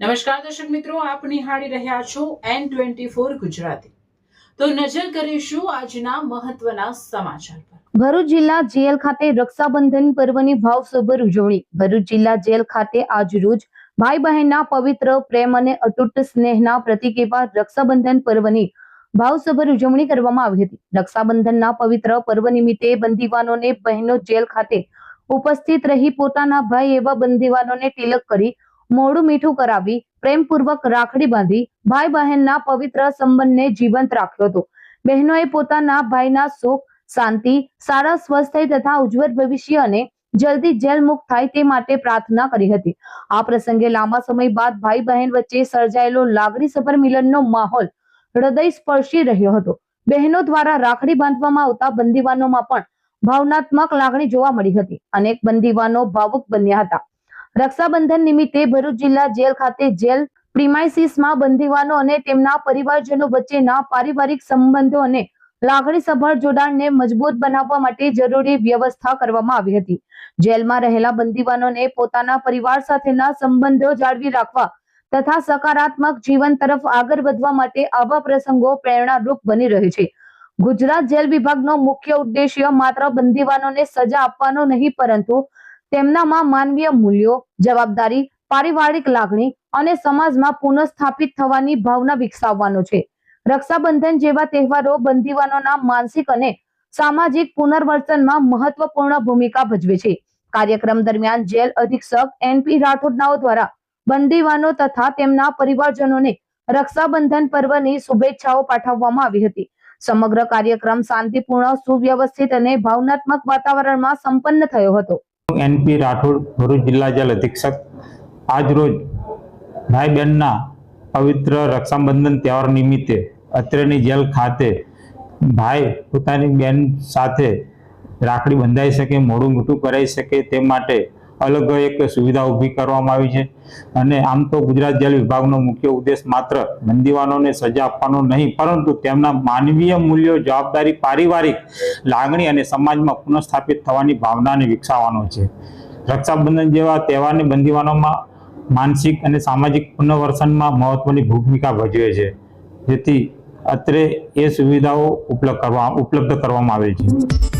નમસ્કાર દર્શક મિત્રો, આપ નિહાળી રહ્યા છો N24 ગુજરાતી। તો નજર કરીશું આજના મહત્વના સમાચાર પર। ભરૂચ જિલ્લા જેલ ખાતે રક્ષાબંધન પર્વની ભાવસભર ઉજવણી। ભરૂચ જિલ્લા જેલ ખાતે આજ રોજ ભાઈ બહેનના પવિત્ર પ્રેમ અને અતૂટ સ્નેહના પ્રતીક એવા રક્ષાબંધન પર્વની ભાવસભર ઉજવણી કરવામાં આવી હતી। રક્ષાબંધનના પવિત્ર પર્વ નિમિત્તે બંદીવાનોને બહેનો જેલ ખાતે ઉપસ્થિત રહી પોતાના ભાઈ એવા બંદીવાનોને તિલક કરી મોઢું મીઠું કરાવી પ્રેમપૂર્વક રાખડી બાંધી ભાઈ બહેનના પવિત્ર સંબંધને જીવંત રાખ્યો હતો। બહેનોએ પોતાના ભાઈના સુખ, શાંતિ, સારા સ્વાસ્થ્ય તથા ઉજ્જવળ ભવિષ્ય અને જલ્દી જેલ મુક્ત થાય તે માટે પ્રાર્થના કરી હતી। આ પ્રસંગે લાંબા સમય બાદ ભાઈ બહેન વચ્ચે સર્જાયેલો લાગણીસભર મિલનનો માહોલ હૃદય સ્પર્શી રહ્યો હતો। બહેનો દ્વારા રાખડી બાંધવામાં આવતા બંદીવાનોમાં પણ ભાવનાત્મક લાગણી જોવા મળી હતી। અનેક બંદીવાનો ભાવુક બન્યા હતા। રક્ષાબંધન નિમિત્તે ભરૂચ જિલ્લા જેલ ખાતે જેલ પ્રિમાઇસીસમાં બંદીવાનો અને તેમના પરિવારજનો વચ્ચેના પારિવારિક સંબંધો અને લાગણીસભર જોડાણને મજબૂત બનાવવા માટે જરૂરી વ્યવસ્થા કરવામાં આવી હતી। જેલમાં રહેલા બંદીવાનોને પોતાના પરિવાર સાથેના સંબંધો જાળવી રાખવા તથા સકારાત્મક જીવન તરફ આગળ વધવા માટે આવા પ્રસંગો પ્રેરણારૂપ બની રહે છે। ગુજરાત જેલ વિભાગનો મુખ્ય ઉદ્દેશ્ય માત્ર બંદીવાનોને સજા આપવાનો નહીં, પરંતુ તેમનામાં માનવીય મૂલ્યો, જવાબદારી, પારિવારિક લાગણી અને સમાજમાં પુનઃસ્થાપિત થવાની ભાવના વિકસાવવાનો છે। રક્ષાબંધન જેવા તહેવારો બંદીવાનોના માનસિક અને સામાજિક પુનર્વસનમાં મહત્વપૂર્ણ ભૂમિકા ભજવે છે। કાર્યક્રમ દરમિયાન જેલ અધિક્ષક NP રાઠોડનાઓ દ્વારા બંદીવાનો તથા તેમના પરિવારજનોને રક્ષાબંધન પર્વની શુભેચ્છાઓ પાઠવવામાં આવી હતી। સમગ્ર કાર્યક્રમ શાંતિપૂર્ણ, સુવ્યવસ્થિત અને ભાવનાત્મક વાતાવરણમાં સંપન્ન થયો હતો। NP રાઠોડ, ભરૂચ જિલ્લા જેલ અધિક્ષક। આજ રોજ ભાઈ બહેનના પવિત્ર રક્ષાબંધન તહેવાર નિમિત્તે અત્રેની જેલ ખાતે ભાઈ પોતાની બહેન સાથે રાખડી બંધાઈ શકે, મોઢું મીઠું કરાઈ શકે તે માટે અલગ એક સુવિધા ઊભી કરવામાં આવી છે। અને આમ તો ગુજરાત જેલ વિભાગનો મુખ્ય ઉદ્દેશ માત્ર બંદીવાનોને સજા આપવાનો નહીં, પરંતુ તેમના માનવીય મૂલ્યો, જવાબદારી, પારિવારિક લાગણી અને સમાજમાં પુનઃસ્થાપિત થવાની ભાવનાને વિકસાવવાનો છે। રક્ષાબંધન જેવા તહેવારની બંદીવાનોમાં માનસિક અને સામાજિક પુનર્વસનમાં મહત્વની ભૂમિકા ભજવે છે, જેથી અત્રે એ સુવિધાઓ ઉપલબ્ધ કરવામાં આવે છે।